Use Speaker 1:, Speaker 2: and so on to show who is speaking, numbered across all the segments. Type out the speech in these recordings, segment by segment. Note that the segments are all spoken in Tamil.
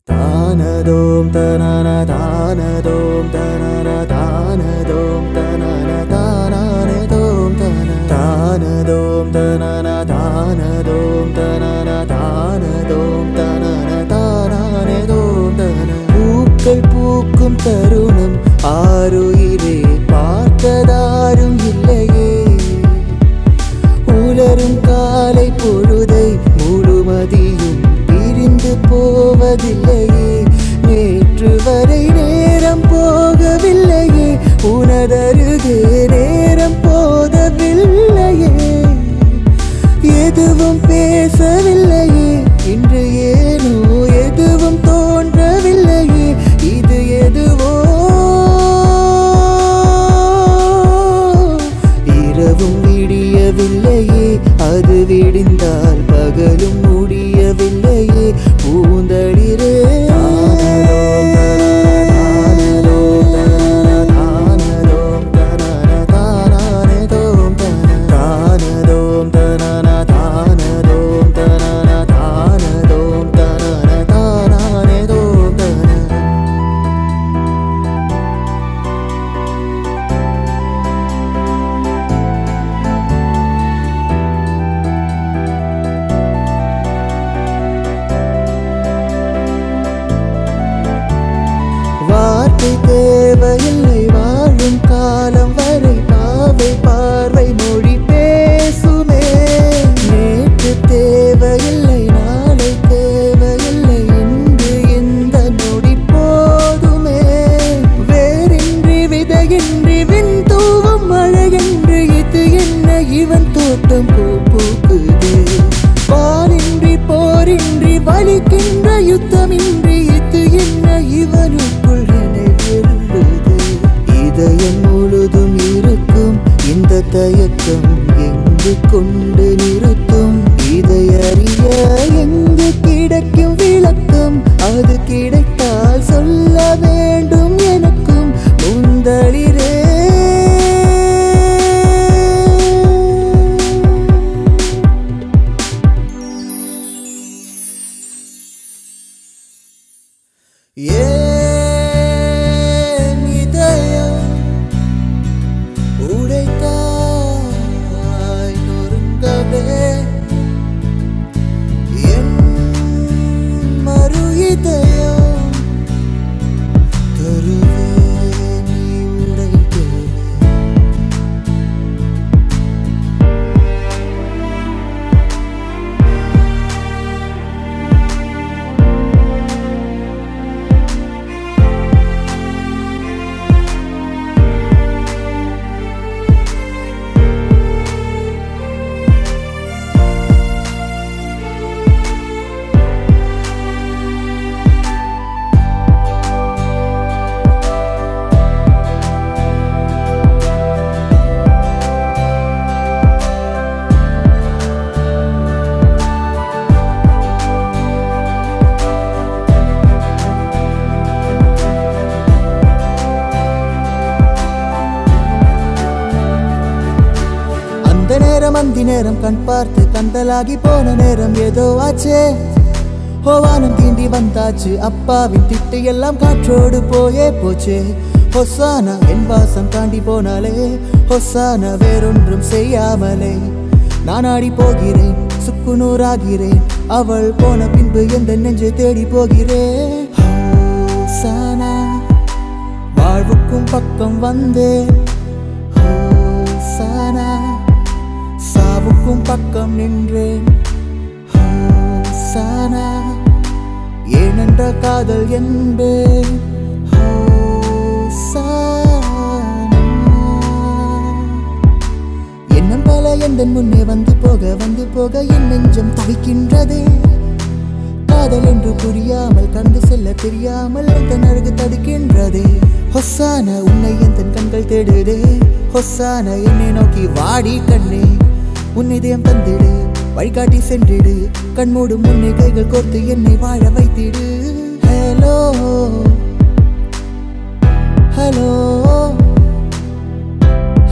Speaker 1: தானதோம் தனன தானதோம் தனன தானதோம் தனன தானதோம் தன தானதோம் தனன தானதோம் தனன தானதோம் தனன தானதோம் தன பூக்கள் பூக்கும் தருணம் ஆருயிரே பார்த்ததாரும் இல்லையே உலரும் காலை பொழுதை முழுமதியும் பிரிந்து போவதில்லையே நேற்று வரை நேரம் போகவில்லையே உனதருகே நேரம் போதவில்லையே எதுவும் பேசவில்லையே இன்று ஏனோ எதுவும் தோன்றவில்லையே இது எதுவோ இரவும் விடியவில்லையே அது விடிந்தால் பகலும் முடியவில்லையே பூந்தளிரே தேவையில்லை வாழும் காலம் வரை பாவை பார்வை மொழி பேசுமே நேற்று தேவையில்லை நாளை தேவையில்லை இன்று இந்த நொடி போதுமே வேறின்றி விதையின்றி விண் தூவும் மழையின்றி இது என்ன இவன் தோட்டம் பூ பூக்குது பாரின்றி போரின்றி வலிக்கின்ற யுத்தமின்றி இது என்ன இவனுக்குள் இதயம் முழுதும் இருக்கும் இந்த தயக்கம் எங்கு கொண்டு நிறுத்தும் இதை அறிய எங்கு கிடைக்கும் விளக்கம் அது கிடைத்தால் சொல்ல வேண்டும் எனக்கும் முந்தளிரே மந்தி நேரம் கண் பார்த்து கந்தலாகி போன நேரம் ஏதோ ஆச்சே ஹோவானம் தீண்டி வந்தாச்சு அப்பாவின் திட்டு எல்லாம் காற்றோடு போயே போச்சே ஹொசானா என் வாசம் தாண்டி போனாலே ஹொசானா வேறொன்றும் செய்யாமலே நான் ஆடி போகிறேன் சுக்குநூறாகிறேன் அவள் போன பின்பு எந்த நெஞ்சை தேடி போகிறேன் ஹொசானா வாழ்வுக்கும் பக்கம் வந்தேன் ஹொசானா சாவுக்கும் பக்கம் நின்றேன் ஹொசானா ஏனென்ற காதல் என்பேன் ஹொசானா எண்ணம் பல எந்த முன்னே வந்து போக என் நெஞ்சம் தவிக்கின்றதே காதல் என்று புரியாமல் கடந்து செல்ல தெரியாமல் என் அழகு தடுக்கின்றதே ஹொசானா உன்னை என் கண்கள் தேடுதே ஹொசானா என்னை நோக்கி வாடி கண்ணே உன் இதயம் தந்திடு வழிகாட்டி சென்றிடு கண்மூடும் முன்னே கைகள் கோர்த்து என்னை வாழ வைத்திடு ஹலோ ஹலோ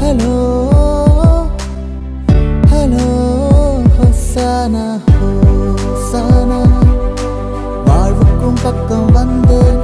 Speaker 1: ஹலோ ஹலோ ஹொசானா ஹொசானா வாழ்வுக்கும் பக்கம் வந்தேன்